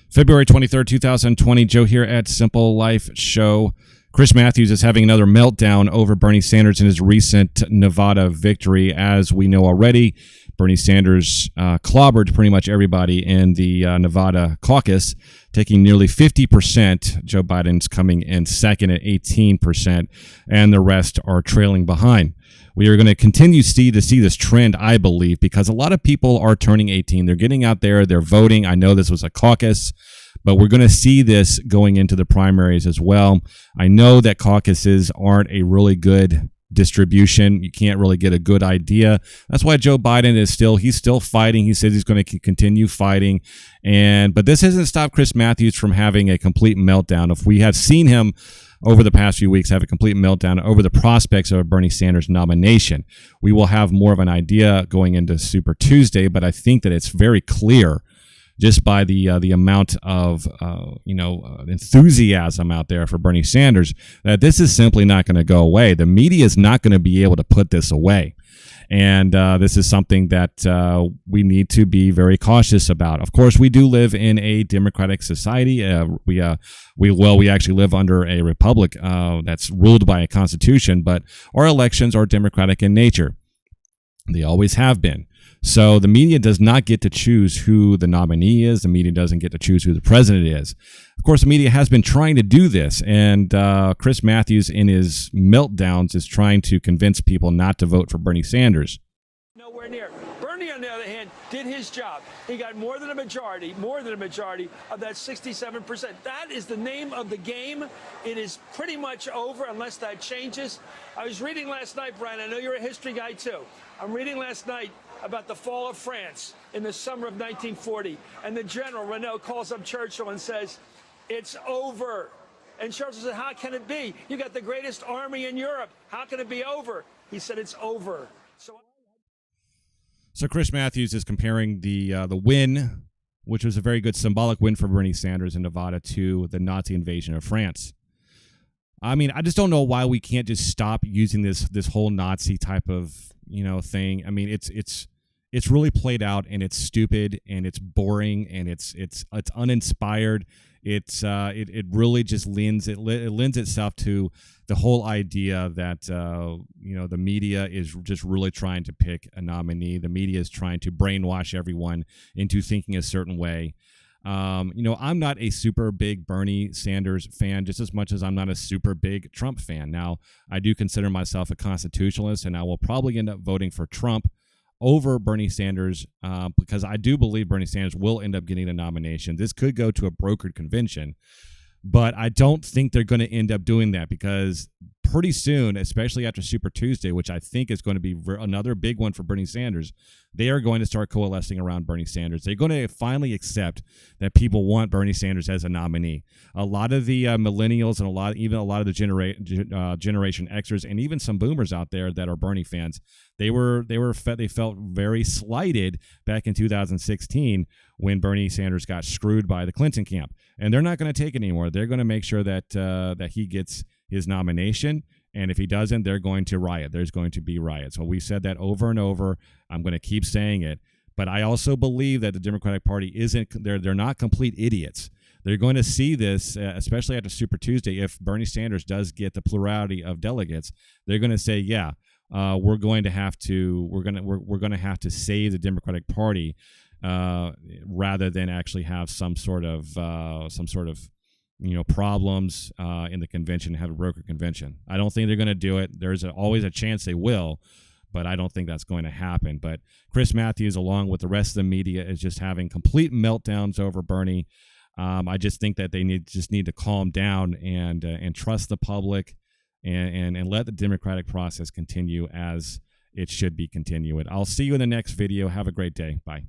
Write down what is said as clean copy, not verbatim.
February 23rd, 2020. Joe here at Simple Life Show. Chris Matthews is having another meltdown over Bernie Sanders in his recent Nevada victory. As we know already, Bernie Sanders clobbered pretty much everybody in the Nevada caucus, taking nearly 50%. Joe Biden's coming in second at 18%, and the rest are trailing behind. We are going to continue to see this trend, I believe, because a lot of people are turning 18. They're getting out there. They're voting. I know this was a caucus, but we're going to see this going into the primaries as well. I know that caucuses aren't a really good distribution. You can't really get a good idea. That's why Joe Biden is still fighting. He says he's going to continue fighting. But this hasn't stopped Chris Matthews from having a complete meltdown. If we have seen him over the past few weeks have a complete meltdown over the prospects of a Bernie Sanders nomination, we will have more of an idea going into Super Tuesday, but I think that it's very clear just by the amount of enthusiasm out there for Bernie Sanders that this is simply not going to go away. The media is not going to be able to put this away. And this is something that we need to be very cautious about. Of course, we do live in a democratic society. We actually live under a republic that's ruled by a constitution, but our elections are democratic in nature. They always have been. So the media does not get to choose who the nominee is. The media doesn't get to choose who the president is. Of course, the media has been trying to do this, and Chris Matthews, in his meltdowns, is trying to convince people not to vote for Bernie Sanders. Nowhere near. Bernie, on the other hand, did his job. He got more than a majority of that 67%. That is the name of the game. It is pretty much over unless that changes. I was reading last night, Brian, I know you're a history guy too. I'm reading last night about the fall of France in the summer of 1940. And the general, Reynaud, calls up Churchill and says, "It's over." And Churchill said, "How can it be? You got the greatest army in Europe. How can it be over?" He said, "It's over." So Chris Matthews is comparing the win, which was a very good symbolic win for Bernie Sanders in Nevada, to the Nazi invasion of France. I mean, I just don't know why we can't just stop using this whole Nazi type of thing. I mean, it's really played out, and it's stupid, and it's boring, and it's uninspired. It really just lends itself to the whole idea that the media is just really trying to pick a nominee. The media is trying to brainwash everyone into thinking a certain way. I'm not a super big Bernie Sanders fan, just as much as I'm not a super big Trump fan. Now, I do consider myself a constitutionalist, and I will probably end up voting for Trump over Bernie Sanders because I do believe Bernie Sanders will end up getting the nomination. This could go to a brokered convention, but I don't think they're going to end up doing that because pretty soon, especially after Super Tuesday, which I think is going to be another big one for Bernie Sanders, they are going to start coalescing around Bernie Sanders. They're going to finally accept that people want Bernie Sanders as a nominee. A lot of the millennials and even a lot of the Generation Xers and even some boomers out there that are Bernie fans, they felt very slighted back in 2016 when Bernie Sanders got screwed by the Clinton camp, and they're not going to take it anymore. They're going to make sure that he gets his nomination, and if he doesn't, they're going to riot. There's going to be riots. So we said that over and over. I'm going to keep saying it, but I also believe that the Democratic Party they're not complete idiots. They're going to see this, especially after Super Tuesday. If Bernie Sanders does get the plurality of delegates, they're going to say, "Yeah, we're going to have to save the Democratic Party rather than actually have some sort of problems in the convention, have a broker convention." I don't think they're going to do it. There's always a chance they will, but I don't think that's going to happen. But Chris Matthews, along with the rest of the media, is just having complete meltdowns over Bernie. I just think that they need to calm down and trust the public and let the democratic process continue as it should be continued. I'll see you in the next video. Have a great day. Bye.